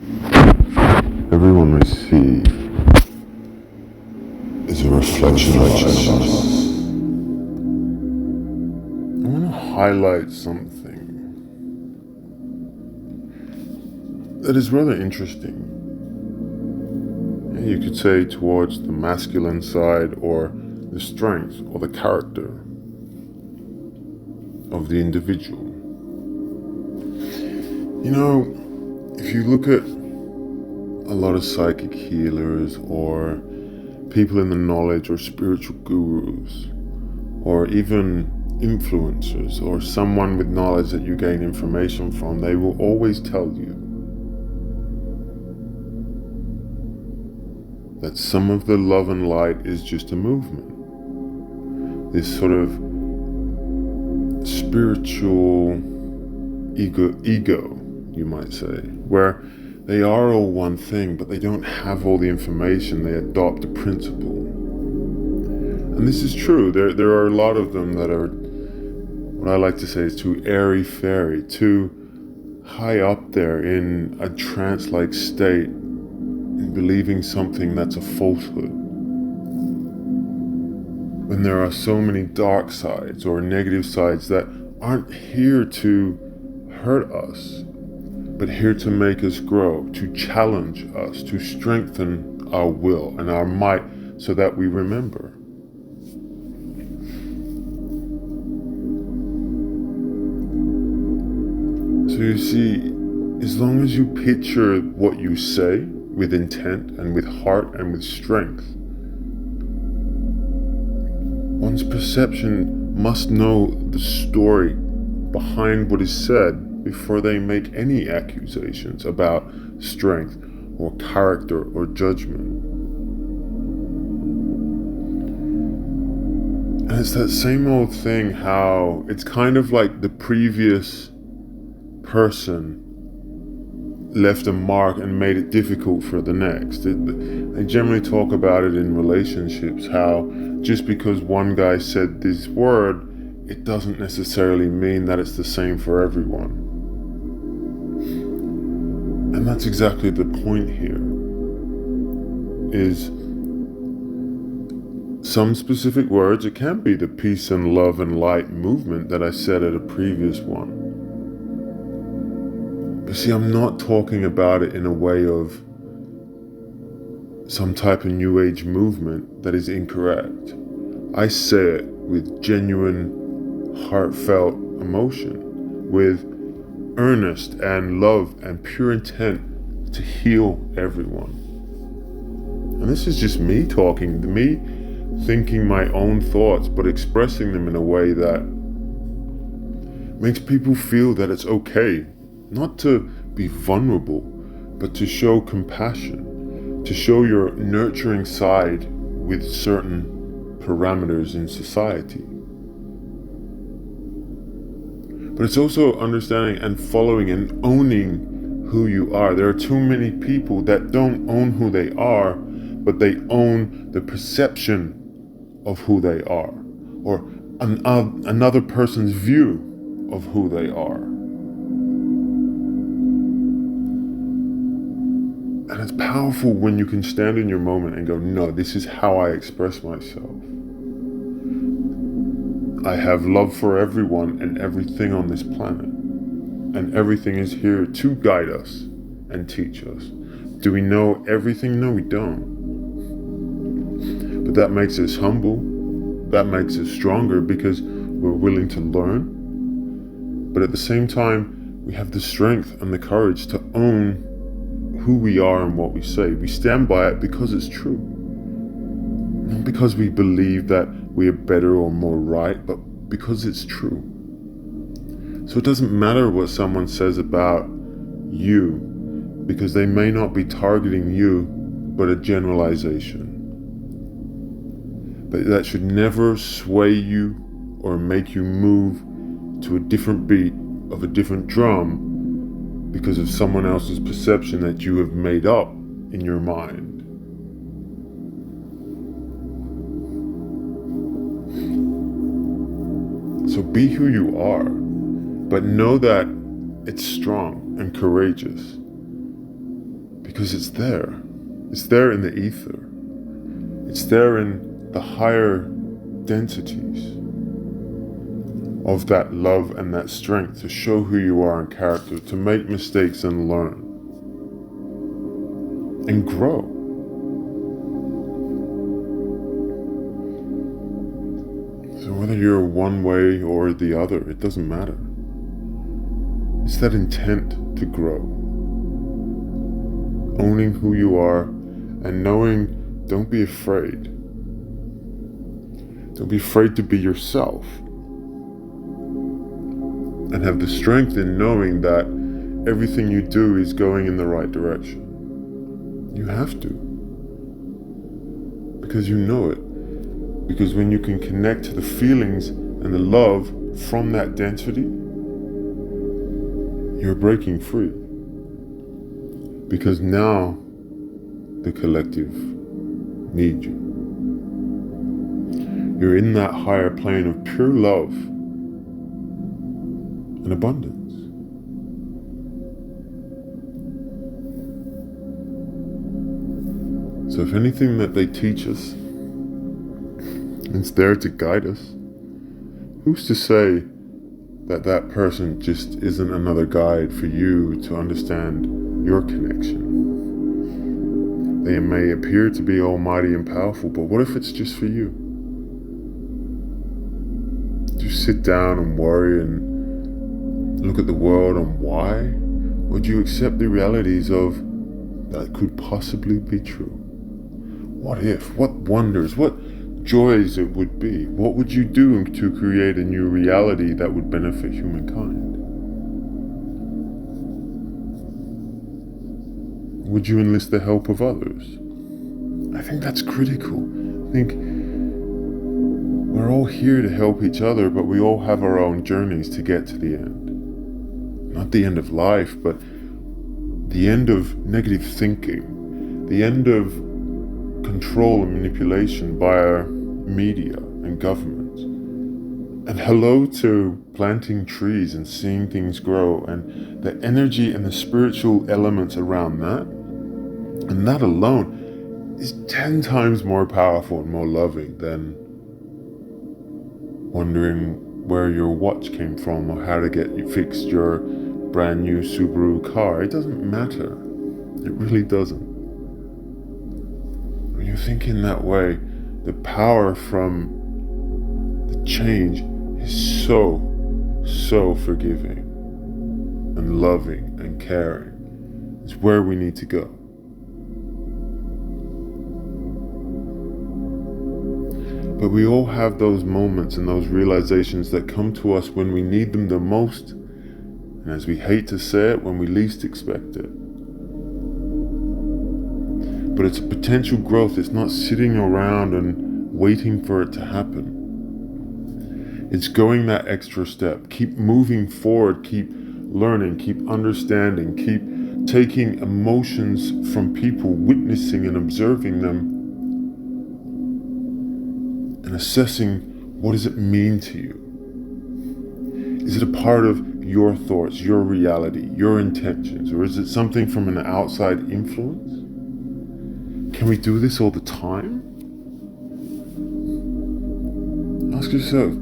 Everyone we see is a reflection of us. I want to highlight something that is rather interesting. You could say towards the masculine side, or the strength or the character of the individual. You know, if you look at a lot of psychic healers or people in the knowledge or spiritual gurus or even influencers or someone with knowledge that you gain information from, they will always tell you that some of the love and light is just a movement. This sort of spiritual ego, you might say, where they are all one thing, but they don't have all the information. They adopt a principle. And this is true. There are a lot of them that are, what I like to say is too airy-fairy, too high up there in a trance-like state, in believing something that's a falsehood. When there are so many dark sides or negative sides that aren't here to hurt us, but here to make us grow, to challenge us, to strengthen our will and our might so that we remember. So you see, as long as you picture what you say with intent and with heart and with strength, one's perception must know the story behind what is said before they make any accusations about strength or character or judgment. And it's that same old thing, how it's kind of like the previous person left a mark and made it difficult for the next. They generally talk about it in relationships, how just because one guy said this word, it doesn't necessarily mean that it's the same for everyone. And that's exactly the point here, is some specific words. It can be the peace and love and light movement that I said at a previous one. But see, I'm not talking about it in a way of some type of new age movement that is incorrect. I say it with genuine, heartfelt emotion, with earnest and love and pure intent to heal everyone. And this is just me talking, me thinking my own thoughts, but expressing them in a way that makes people feel that it's okay not to be vulnerable, but to show compassion, to show your nurturing side with certain parameters in society. But it's also understanding and following and owning who you are. There are too many people that don't own who they are, but they own the perception of who they are, or another person's view of who they are. And it's powerful when you can stand in your moment and go, no, this is how I express myself. I have love for everyone and everything on this planet. And everything is here to guide us and teach us. Do we know everything? No, we don't. But that makes us humble. That makes us stronger because we're willing to learn. But at the same time, we have the strength and the courage to own who we are and what we say. We stand by it because it's true. Not because we believe that we are better or more right, but because it's true. So it doesn't matter what someone says about you, because they may not be targeting you, but a generalization. But that should never sway you or make you move to a different beat of a different drum because of someone else's perception that you have made up in your mind. So be who you are, but know that it's strong and courageous. Because it's there. It's there in the ether. It's there in the higher densities of that love and that strength to show who you are in character, to make mistakes and learn and grow. So whether you're one way or the other, it doesn't matter. It's that intent to grow. Owning who you are and knowing, don't be afraid. Don't be afraid to be yourself. And have the strength in knowing that everything you do is going in the right direction. You have to. Because you know it. Because when you can connect to the feelings and the love from that density, you're breaking free. Because now the collective need you. You're in that higher plane of pure love and abundance. So if anything that they teach us, it's there to guide us. Who's to say that that person just isn't another guide for you to understand your connection? They may appear to be almighty and powerful, but what if it's just for you? Just sit down and worry and look at the world on why? Would you accept the realities of that could possibly be true? What if? What wonders? What joys it would be? What would you do to create a new reality that would benefit humankind? Would you enlist the help of others? I think that's critical. I think we're all here to help each other, but we all have our own journeys to get to the end. Not the end of life, but the end of negative thinking, the end of control and manipulation by our media and government. And hello to planting trees and seeing things grow, and the energy and the spiritual elements around that. And that alone is 10 times more powerful and more loving than wondering where your watch came from or how to get you fixed your brand new Subaru car. It doesn't matter. It really doesn't. When you think in that way, the power from the change is so forgiving and loving and caring. It's where we need to go. But we all have those moments and those realizations that come to us when we need them the most, and as we hate to say it, when we least expect it. But it's a potential growth. It's not sitting around and waiting for it to happen. It's going that extra step. Keep moving forward, keep learning, keep understanding, keep taking emotions from people, witnessing and observing them, and assessing, what does it mean to you? Is it a part of your thoughts, your reality, your intentions, or is it something from an outside influence? Can we do this all the time? Ask yourself,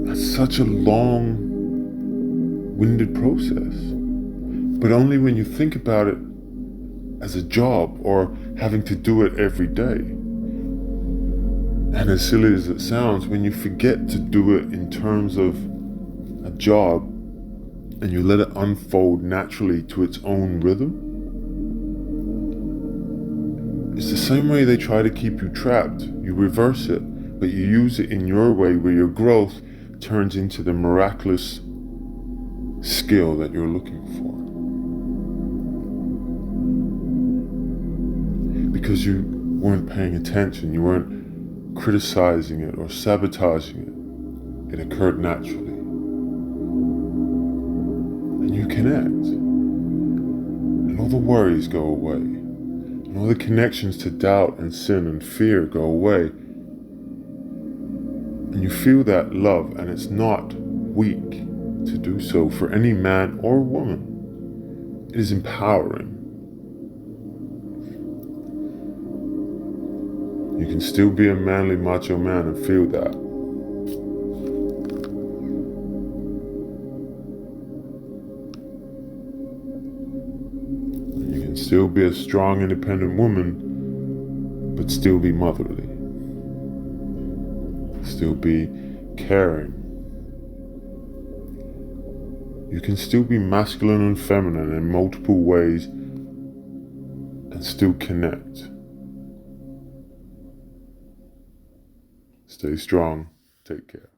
that's such a long-winded process. But only when you think about it as a job or having to do it every day. And as silly as it sounds, when you forget to do it in terms of a job and you let it unfold naturally to its own rhythm, it's the same way they try to keep you trapped. You reverse it, but you use it in your way where your growth turns into the miraculous skill that you're looking for. Because you weren't paying attention, you weren't criticizing it or sabotaging it. It occurred naturally. And you connect. And all the worries go away. And all the connections to doubt and sin and fear go away. And you feel that love, and it's not weak to do so for any man or woman. It is empowering. You can still be a manly macho man and feel that. You can still be a strong, independent woman, but still be motherly. Still be caring. You can still be masculine and feminine in multiple ways and still connect. Stay strong. Take care.